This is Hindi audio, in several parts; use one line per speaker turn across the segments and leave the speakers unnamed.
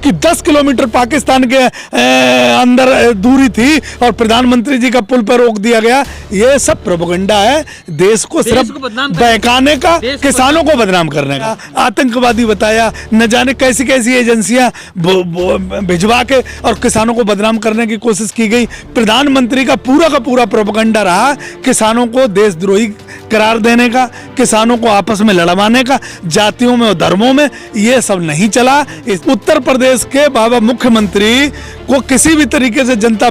कि 10 किलोमीटर पाकिस्तान के अंदर दूरी थी और प्रधानमंत्री जी का पुल पर रोक दिया गया। ये सब प्रोपेगेंडा है, देश को सिर्फ बहकाने का, किसानों को बदनाम करने का। आतंकवादी बताया, न जाने कैसी कैसी एजेंसियां भिजवा के और किसानों को बदनाम करने की कोशिश की गई। प्रधानमंत्री का पूरा प्रोपेगेंडा रहा किसानों को देशद्रोही करार देने का, किसानों को आपस में लड़वाने का, जातियों में और धर्मों में। ये सब नहीं चला। इस उत्तर प्रदेश के बाबा मुख्यमंत्री को किसी भी तरीके से जनता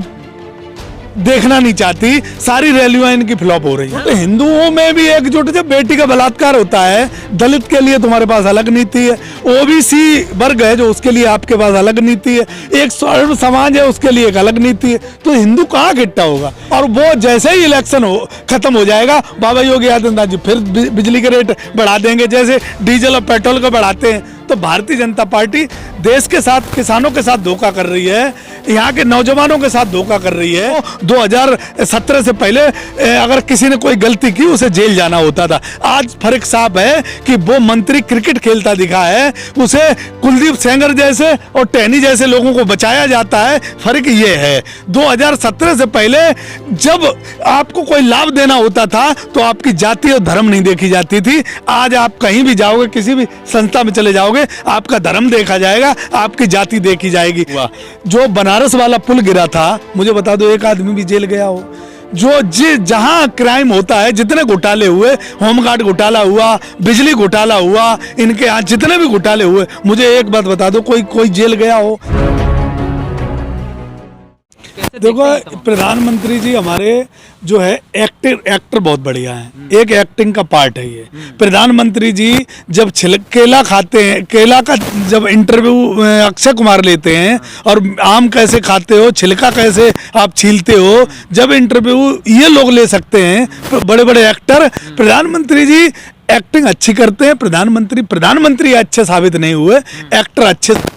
देखना नहीं चाहती। सारी रैलियां इनकी फ्लॉप हो रही है। तो हिंदुओं में भी एकजुट, जब बेटी का बलात्कार होता है, दलित के लिए तुम्हारे पास अलग नीति है, ओबीसी वर्ग है जो उसके लिए आपके पास अलग नीति है, एक स्वर्ण समाज है उसके लिए एक अलग नीति है। तो हिंदू कहाँ इकट्ठा होगा? और वो जैसे ही इलेक्शन खत्म हो जाएगा, बाबा योगी आदित्यनाथ जी फिर बिजली के रेट बढ़ा देंगे, जैसे डीजल और पेट्रोल का बढ़ाते हैं। तो भारतीय जनता पार्टी देश के साथ, किसानों के साथ धोखा कर रही है, यहाँ के नौजवानों के साथ धोखा कर रही है। 2017 से पहले अगर किसी ने कोई गलती की उसे जेल जाना होता था। आज फर्क साफ है कि वो मंत्री क्रिकेट खेलता दिखा है, उसे कुलदीप सेंगर जैसे और टहनी जैसे लोगों को बचाया जाता है। फर्क ये है, 2017 से पहले जब आपको कोई लाभ देना होता था तो आपकी जाति और धर्म नहीं देखी जाती थी। आज आप कहीं भी जाओगे, किसी भी संस्था में चले जाओगे, आपका धर्म देखा जाएगा, आपकी जाति देखी जाएगी। जो बनारस वाला पुल गिरा था, मुझे बता दो एक आदमी भी जेल गया हो? जो जहां क्राइम होता है, जितने घोटाले हुए, होमगार्ड घोटाला हुआ, बिजली घोटाला हुआ, इनके यहाँ जितने भी घोटाले हुए, मुझे एक बात बता दो, कोई जेल गया हो? देखो, प्रधानमंत्री जी हमारे जो है एक्टर बहुत बढ़िया हैं। एक एक्टिंग का पार्ट है ये। प्रधानमंत्री जी जब केला खाते हैं, केला का जब इंटरव्यू अक्षय कुमार लेते हैं, और आम कैसे खाते हो, छिलका कैसे आप छीलते हो, जब इंटरव्यू ये लोग ले सकते हैं, बड़े बड़े एक्टर। प्रधानमंत्री जी एक्टिंग अच्छी करते हैं। प्रधानमंत्री अच्छे साबित नहीं हुए, एक्टर अच्छे हुए।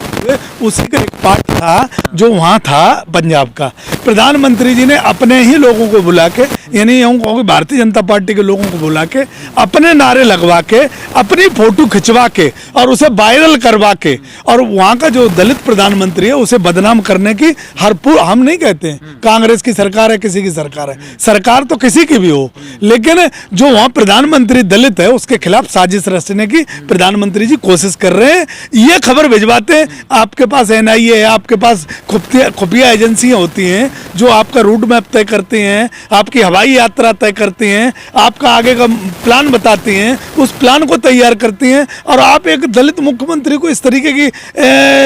उसी का एक पार्ट था जो वहाँ था पंजाब का। प्रधानमंत्री जी ने अपने ही लोगों को बुला के, यानी यूँ कहोगे भारतीय जनता पार्टी के लोगों को बुला के, अपने नारे लगवा के, अपनी फोटो खिंचवा के और उसे वायरल करवा के, और वहाँ का जो दलित प्रधानमंत्री है उसे बदनाम करने की हम नहीं कहते हैं कांग्रेस की सरकार है, किसी की सरकार है, सरकार तो किसी की भी हो, लेकिन जो वहाँ प्रधानमंत्री दलित है उसके खिलाफ साजिश रचने की प्रधानमंत्री जी कोशिश कर रहे हैं। ये खबर भिजवाते हैं। आपके पास NIA है, आपके पास खुफिया एजेंसियां होती हैं जो आपका रूट मैप तय करती हैं, आपकी हवाई यात्रा तय करती हैं, आपका आगे का प्लान बताती हैं, उस प्लान को तैयार करती हैं, और आप एक दलित मुख्यमंत्री को इस तरीके की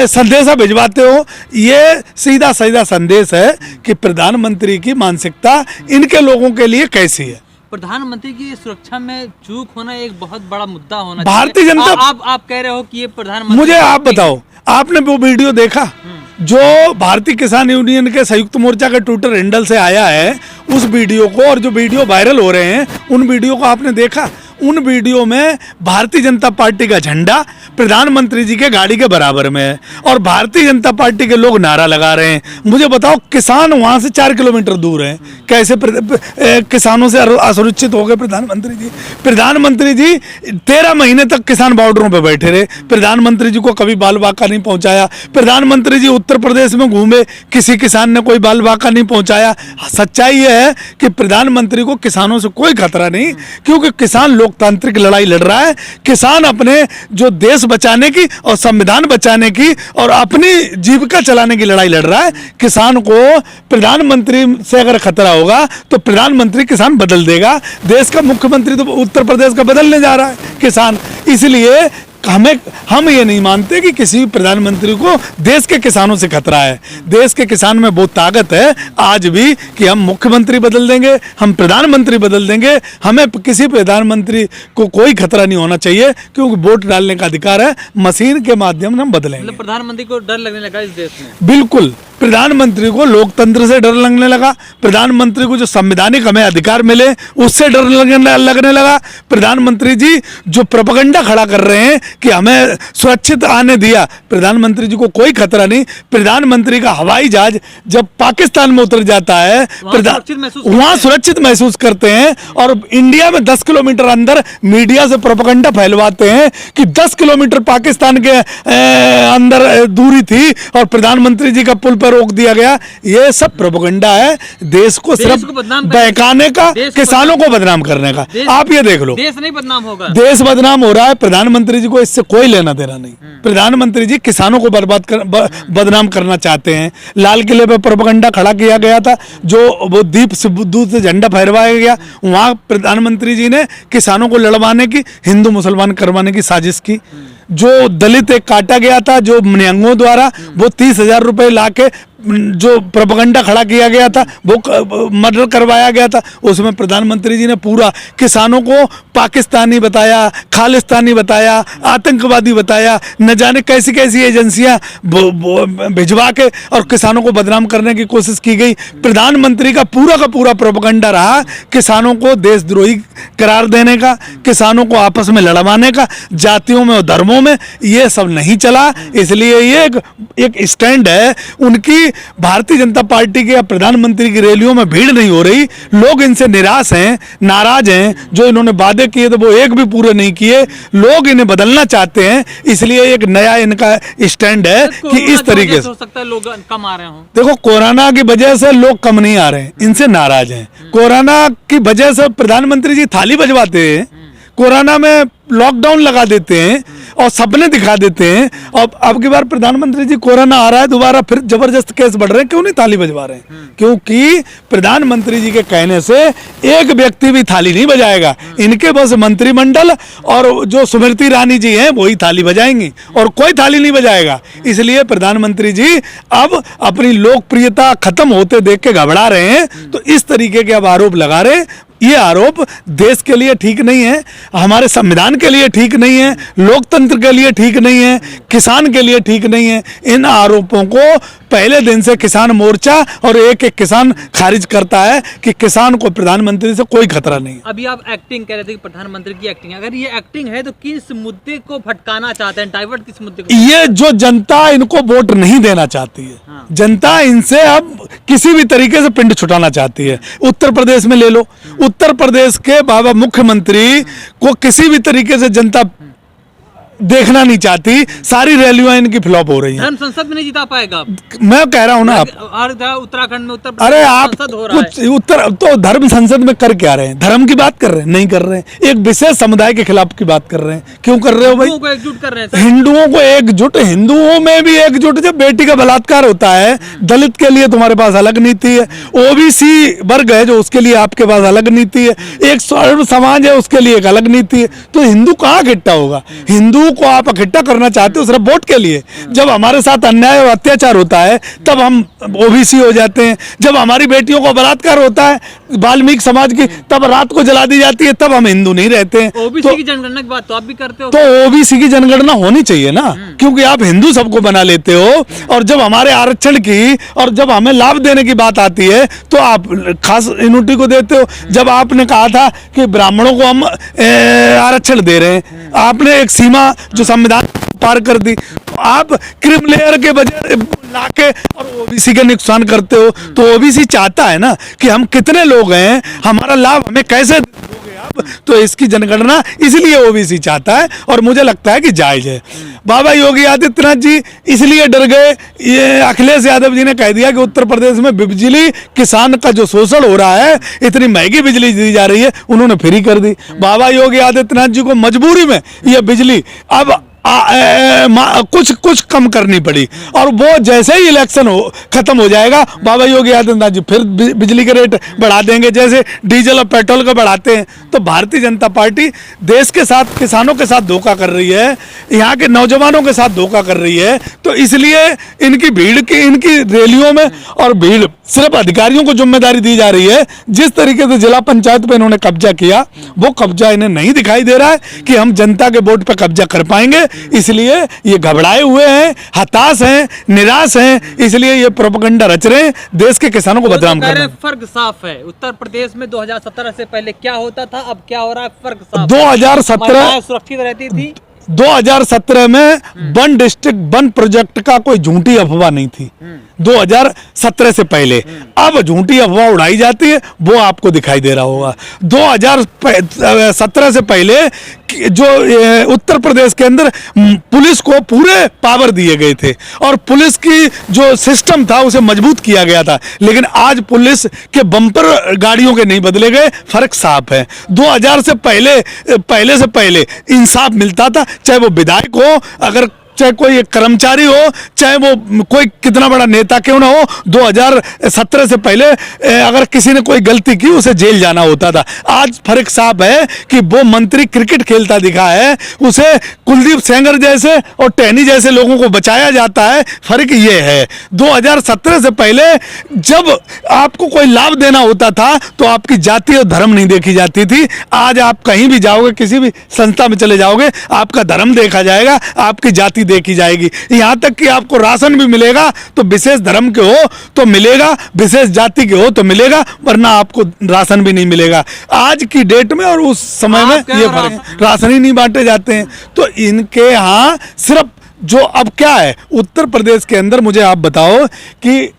संदेशा भिजवाते हो। ये सीधा संदेश है कि प्रधानमंत्री की मानसिकता इनके लोगों के लिए कैसी है।
प्रधानमंत्री की सुरक्षा में चूक होना एक बहुत बड़ा मुद्दा होना।
भारतीय जनता
आप कह रहे हो कि ये प्रधानमंत्री,
मुझे आप बताओ, आपने वो वीडियो देखा जो भारतीय किसान यूनियन के संयुक्त मोर्चा के ट्विटर हैंडल से आया है? उस वीडियो को, और जो वीडियो वायरल हो रहे हैं उन वीडियो को आपने देखा? उन वीडियो में भारतीय जनता पार्टी का झंडा प्रधानमंत्री जी के गाड़ी के बराबर में है, और भारतीय जनता पार्टी के लोग नारा लगा रहे हैं। मुझे बताओ, किसान वहां से 4 किलोमीटर दूर हैं, कैसे किसानों से असुरक्षित हो गए प्रधानमंत्री जी 13 महीने तक किसान बॉर्डरों पे बैठे रहे। प्रधानमंत्री जी को कभी बाल बाका नहीं पहुंचाया। प्रधानमंत्री जी उत्तर प्रदेश में घूमे, किसी किसान ने कोई बाल बाका नहीं पहुंचाया। सच्चाई यह है कि प्रधानमंत्री को किसानों से कोई खतरा नहीं, क्योंकि किसान लोकतांत्रिक लड़ाई लड़ रहा है। किसान अपने जो देश बचाने की और संविधान बचाने की और अपनी जीविका चलाने की लड़ाई लड़ रहा है। किसान को प्रधानमंत्री से अगर खतरा होगा तो प्रधानमंत्री किसान बदल देगा। देश का मुख्यमंत्री तो उत्तर प्रदेश का बदलने जा रहा है किसान। इसलिए हम ये नहीं मानते कि किसी प्रधानमंत्री को देश के किसानों से खतरा है। देश के किसान में बहुत ताकत है आज भी कि हम मुख्यमंत्री बदल देंगे, हम प्रधानमंत्री बदल देंगे। हमें किसी प्रधानमंत्री को कोई खतरा नहीं होना चाहिए, क्योंकि वोट डालने का अधिकार है। मशीन के माध्यम से हम बदलेंगे।
मतलब प्रधानमंत्री को डर लगने लगा इस देश में?
बिल्कुल, प्रधानमंत्री को लोकतंत्र से डर लगने लगा, प्रधानमंत्री को जो संवैधानिक हमें अधिकार मिले उससे डर लगने लगा। प्रधानमंत्री जी जो प्रोपेगेंडा खड़ा कर रहे हैं कि हमें सुरक्षित आने दिया, प्रधानमंत्री जी को कोई खतरा नहीं। प्रधानमंत्री का हवाई जहाज जब पाकिस्तान में उतर जाता है वहां सुरक्षित महसूस करते हैं, और इंडिया में 10 किलोमीटर अंदर मीडिया से प्रोपेगेंडा फैलवाते हैं कि 10 किलोमीटर पाकिस्तान के अंदर दूरी थी और प्रधानमंत्री जी का पुल पर रोक दिया गया। ये सब प्रोपेगेंडा है, देश को सिर्फ बहकाने का, किसानों को बदनाम करने का। आप ये देख लो,
देश नहीं बदनाम होगा,
देश बदनाम हो रहा है। प्रधानमंत्री जी को इससे कोई लेना देना नहीं। प्रधानमंत्री जी किसानों को बदनाम करना चाहते हैं। लाल किले पर प्रोपेगेंडा खड़ा किया गया था, जो वो दीप से दूध से झंडा फहरवाया गया, वहां प्रधानमंत्री जी ने किसानों को लड़वाने की, हिंदू मुसलमान करवाने की साजिश की। जो दलित एक काटा गया था, जो निहंगों द्वारा, वो 30,000 रुपए लाके जो प्रोपेगेंडा खड़ा किया गया था, वो मर्डर करवाया गया था। उसमें प्रधानमंत्री जी ने पूरा किसानों को पाकिस्तानी बताया, खालिस्तानी बताया, आतंकवादी बताया, न जाने कैसी कैसी एजेंसियां भिजवा के और किसानों को बदनाम करने की कोशिश की गई। प्रधानमंत्री का पूरा प्रोपेगेंडा रहा एक को देशद्रोही करार देने का, किसानों को आपस में लड़वाने का, जातियों में और धर्मों में। ये सब नहीं चला, इसलिए ये एक स्टैंड है उनकी। भारतीय जनता पार्टी के या प्रधानमंत्री की रैलियों में भीड़ नहीं हो रही, लोग इनसे निराश हैं, नाराज हैं। जो इन्होंने वादे किए थे वो एक भी पूरे नहीं किए, लोग इन्हें बदलना चाहते हैं, इसलिए एक नया इनका स्टैंड है कि इस तरीके से।
हो सकता है लोग कम आ रहे हों।
देखो, कोरोना की वजह से लोग कम नहीं आ रहे हैं, इनसे नाराज हैं। कोरोना की वजह से प्रधानमंत्री जी थाली बजवाते हैं, कोरोना में लॉकडाउन लगा देते हैं और सपने दिखा देते हैं। और अब की बार प्रधानमंत्री जी कोरोना आ रहा है, दोबारा फिर जबरदस्त केस बढ़ रहे हैं, क्यों नहीं थाली बजवा रहे हैं? क्योंकि प्रधानमंत्री जी के कहने से एक व्यक्ति भी थाली नहीं बजाएगा। इनके बस मंत्रिमंडल और जो स्मृति ईरानी जी हैं वही थाली बजाएंगी और कोई थाली नहीं बजाएगा। इसलिए प्रधानमंत्री जी अब अपनी लोकप्रियता खत्म होते देख के घबरा रहे हैं, तो इस तरीके के अब आरोप लगा रहे हैं। ये आरोप देश के लिए ठीक नहीं है, हमारे संविधान के लिए ठीक नहीं है, लोकतंत्र के लिए ठीक नहीं है, किसान के लिए ठीक नहीं है। इन आरोपों को पहले दिन से किसान मोर्चा और एक एक किसान खारिज करता है कि किसान को प्रधानमंत्री से कोई खतरा नहीं है।
अभी आप एक्टिंग कह रहे थे कि प्रधानमंत्री की एक्टिंग, अगर ये एक्टिंग है तो किस मुद्दे को भटकाना चाहते हैं, डाइवर्ट किस मुद्दे को?
ये जो जनता इनको वोट नहीं देना चाहती है,
हाँ।
जनता इनसे अब किसी भी तरीके से पिंड छुटाना चाहती है। उत्तर प्रदेश में ले लो, उत्तर प्रदेश के बाबा मुख्यमंत्री को किसी भी तरीके से जनता देखना नहीं चाहती, सारी रैलियां इनकी फ्लॉप हो रही हैं।
धर्म संसद में नहीं जिता पाएगा,
मैं कह रहा हूं ना आप,
उत्तराखंड में उत्तर
अरे आप
संसद हो रहा
कुछ उत्तर तो धर्म संसद में कर क्या रहे हैं? धर्म की बात कर रहे हैं? नहीं कर रहे हैं। एक विशेष समुदाय के खिलाफ की बात कर रहे हैं। क्यों कर रहे हो भाई?
हिंदुओं को एकजुट कर रहे हैं।
हिंदुओं को एकजुट, हिंदुओं में भी एकजुट। जब बेटी का बलात्कार होता है, दलित के लिए तुम्हारे पास अलग नीति है, ओबीसी वर्ग है जो उसके लिए आपके पास अलग नीति है, एक सर्व समाज है उसके लिए एक अलग नीति है। तो हिंदू कहाँ इकट्ठा होगा? हिंदू को आप इकट्ठा करना चाहते हो सिर्फ वोट के लिए। जब हमारे साथ अन्याय और अत्याचार होता है तब हम ओबीसी हो जाते हैं, जब हमारी बेटियों को बलात्कार होता है वाल्मीकि समाज की, तब रात को जला दी जाती है, तब हम हिंदू नहीं रहते हैं।
ओबीसी की जनगणना की बात तो आप भी करते हो,
तो ओबीसी की जनगणना होनी चाहिए ना, क्योंकि आप हिंदू सबको बना लेते हो। और जब हमारे आरक्षण की और जब हमें लाभ देने की बात आती है तो आप खास इम्यूनिटी को देते हो। जब आपने कहा था कि ब्राह्मणों को हम आरक्षण दे रहे हैं, आपने एक सीमा जो संविधान पार कर दी, आप क्रीम लेयर के बजाय लाके और ओबीसी का नुकसान करते हो। तो ओबीसी चाहता है ना कि हम कितने लोग हैं, हमारा लाभ हमें कैसे दोगे आप? तो इसकी जनगणना इसलिए ओबीसी चाहता है और मुझे लगता है कि जायज है। बाबा योगी आदित्यनाथ जी इसलिए डर गए, ये अखिलेश यादव जी ने कह दिया कि उत्तर प्रदेश में बिजली किसान का जो शोषण हो रहा है, इतनी महंगी बिजली दी जा रही है, उन्होंने फ्री कर दी। बाबा योगी आदित्यनाथ जी को मजबूरी में ये बिजली अब कुछ कम करनी पड़ी, और वो जैसे ही इलेक्शन खत्म हो जाएगा, बाबा योगी आदित्यनाथ जी फिर बिजली के रेट बढ़ा देंगे, जैसे डीजल और पेट्रोल का बढ़ाते हैं। तो भारतीय जनता पार्टी देश के साथ, किसानों के साथ धोखा कर रही है, यहाँ के नौजवानों के साथ धोखा कर रही है। तो इसलिए इनकी भीड़ की, इनकी रैलियों में और भीड़ सिर्फ अधिकारियों को जिम्मेदारी दी जा रही है। जिस तरीके से जिला पंचायत पे इन्होंने कब्जा किया, वो कब्जा इन्हें नहीं दिखाई दे रहा है कि हम जनता के वोट पे कब्जा कर पाएंगे, इसलिए ये घबराए हुए हैं, हताश हैं, निराश हैं, इसलिए ये प्रोपेगेंडा रच रहे हैं, देश के किसानों को बदनाम कर रहे हैं।
फर्क साफ है, उत्तर प्रदेश में 2017 से पहले क्या होता था, अब क्या हो रहा है, फर्क साफ।
2017
सुरक्षित रहती थी।
2017 में वन डिस्ट्रिक्ट वन प्रोजेक्ट का कोई झूठी अफवाह नहीं थी 2017 से पहले। अब झूठी अफवाह उड़ाई जाती है, वो आपको दिखाई दे रहा होगा। 2017 से पहले जो उत्तर प्रदेश के अंदर पुलिस को पूरे पावर दिए गए थे और पुलिस की जो सिस्टम था उसे मजबूत किया गया था, लेकिन आज पुलिस के बम्पर गाड़ियों के नहीं बदले गए। फर्क साफ है। 2000 से पहले इंसाफ मिलता था, चाहे वो विधायक हो, अगर चाहे कोई एक कर्मचारी हो, चाहे वो कोई कितना बड़ा नेता क्यों ना हो। 2017 से पहले अगर किसी ने कोई गलती की उसे जेल जाना होता था। आज फर्क साफ है कि वो मंत्री क्रिकेट खेलता दिखा है, उसे कुलदीप सेंगर जैसे और टहनी जैसे लोगों को बचाया जाता है। फर्क ये है, 2017 से पहले जब आपको कोई लाभ देना होता था तो आपकी जाति और धर्म नहीं देखी जाती थी। आज आप कहीं भी जाओगे, किसी भी संस्था में चले जाओगे, आपका धर्म देखा जाएगा, आपकी जाति देखी जाएगी। यहां तक कि आपको राशन भी मिलेगा तो विशेष धर्म के हो तो मिलेगा, विशेष जाति के हो तो मिलेगा, वरना आपको राशन भी नहीं मिलेगा। आज की डेट में और उस समय में ये फर्क, राशन ही नहीं बांटे जाते हैं। तो इनके यहाँ सिर्फ जो अब क्या है उत्तर प्रदेश के अंदर, मुझे आप बताओ कि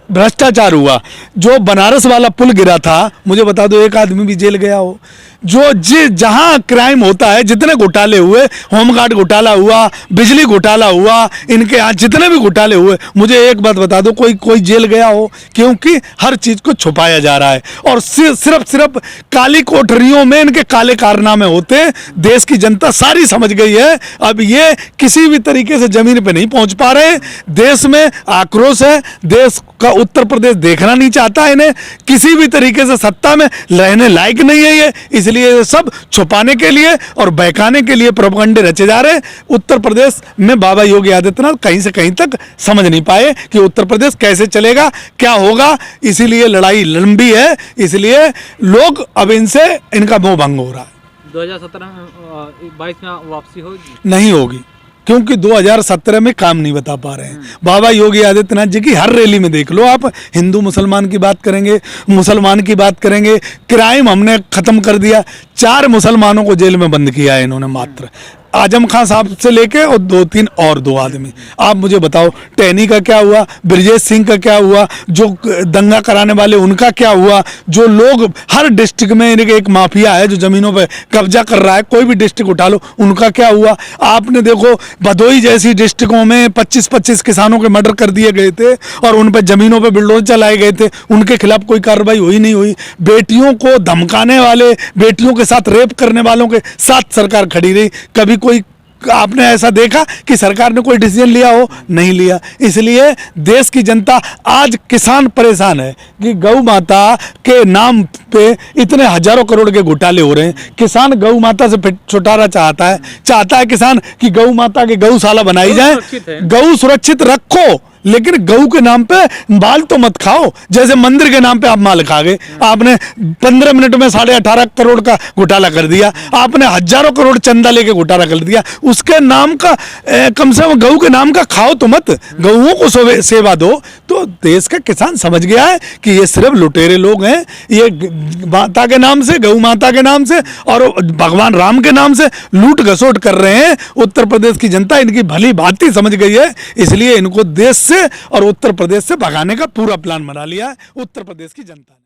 भ्रष्टाचार हुआ, जो बनारस वाला पुल गिरा था, मुझे बता दो एक आदमी भी जेल गया हो। जो जहां क्राइम होता है, जितने घोटाले हुए, होमगार्ड घोटाला हुआ, बिजली घोटाला हुआ, इनके यहाँ जितने भी घोटाले हुए, मुझे एक बात बता दो, कोई जेल गया हो? क्योंकि हर चीज को छुपाया जा रहा है और सिर्फ काली कोठरियों में इनके काले कारनामे होते। देश की जनता सारी समझ गई है, अब ये किसी भी तरीके से जमीन पे नहीं पहुंच पा रहे। देश में आक्रोश है, देश का उत्तर प्रदेश देखना नहीं चाहता, इन्हें किसी भी तरीके से सत्ता में रहने लायक नहीं है ये, इसलिए सब छुपाने के लिए और बहकाने के लिए प्रोपेगेंडे रचे जा रहे हैं। उत्तर प्रदेश में बाबा योगी आदित्यनाथ कहीं से कहीं तक समझ नहीं पाए कि उत्तर प्रदेश कैसे चलेगा, क्या होगा, इसीलिए लड़ाई लंबी है, इसलिए लोग अब इनसे इनका मोह भंग हो रहा है।
2017-22 में वापसी होगी? नहीं
होगी, क्योंकि 2017 में काम नहीं बता पा रहे हैं। बाबा योगी आदित्यनाथ जी की हर रैली में देख लो आप, हिंदू मुसलमान की बात करेंगे, मुसलमान की बात करेंगे, क्राइम हमने खत्म कर दिया। 4 मुसलमानों को जेल में बंद किया है इन्होंने मात्र, आजम खान साहब से लेके और 2-3 और 2 आदमी। आप मुझे बताओ टहनी का क्या हुआ, ब्रजेश सिंह का क्या हुआ, जो दंगा कराने वाले उनका क्या हुआ, जो लोग हर डिस्ट्रिक्ट में इनके एक माफिया है जो जमीनों पे कब्जा कर रहा है, कोई भी डिस्ट्रिक्ट उठा लो, उनका क्या हुआ। आपने देखो भदोई जैसी डिस्ट्रिक्टों में 25-25 किसानों के मर्डर कर दिए गए थे और उन पर जमीनों पर बिल्डोजर चलाए गए थे, उनके खिलाफ कोई कार्रवाई हुई नहीं हुई। बेटियों को धमकाने वाले, बेटियों के साथ रेप करने वालों के साथ सरकार खड़ी रही। कभी कोई आपने ऐसा देखा कि सरकार ने कोई डिसीजन लिया हो? नहीं लिया। इसलिए देश की जनता, आज किसान परेशान है कि गौ माता के नाम पे इतने हजारों करोड़ के घोटाले हो रहे हैं। किसान गौ माता से छुटकारा चाहता है किसान कि गौ माता के गौशाला बनाई जाए, गौ सुरक्षित रखो, लेकिन गऊ के नाम पे माल तो मत खाओ। जैसे मंदिर के नाम पे आप माल खा गए, आपने 15 मिनट में 18.5 करोड़ का घोटाला कर दिया, आपने हजारों करोड़ चंदा लेके घोटाला कर दिया। उसके नाम का कम से कम गऊ के नाम का खाओ तो मत, गऊओं को सेवा दो। तो देश का किसान समझ गया है कि ये सिर्फ लुटेरे लोग हैं, ये माता के नाम से, गऊ माता के नाम से और भगवान राम के नाम से लूट घसोट कर रहे हैं। उत्तर प्रदेश की जनता इनकी भली भांति समझ गई है, इसलिए इनको देश और उत्तर प्रदेश से भगाने का पूरा प्लान बना लिया है उत्तर प्रदेश की जनता ने।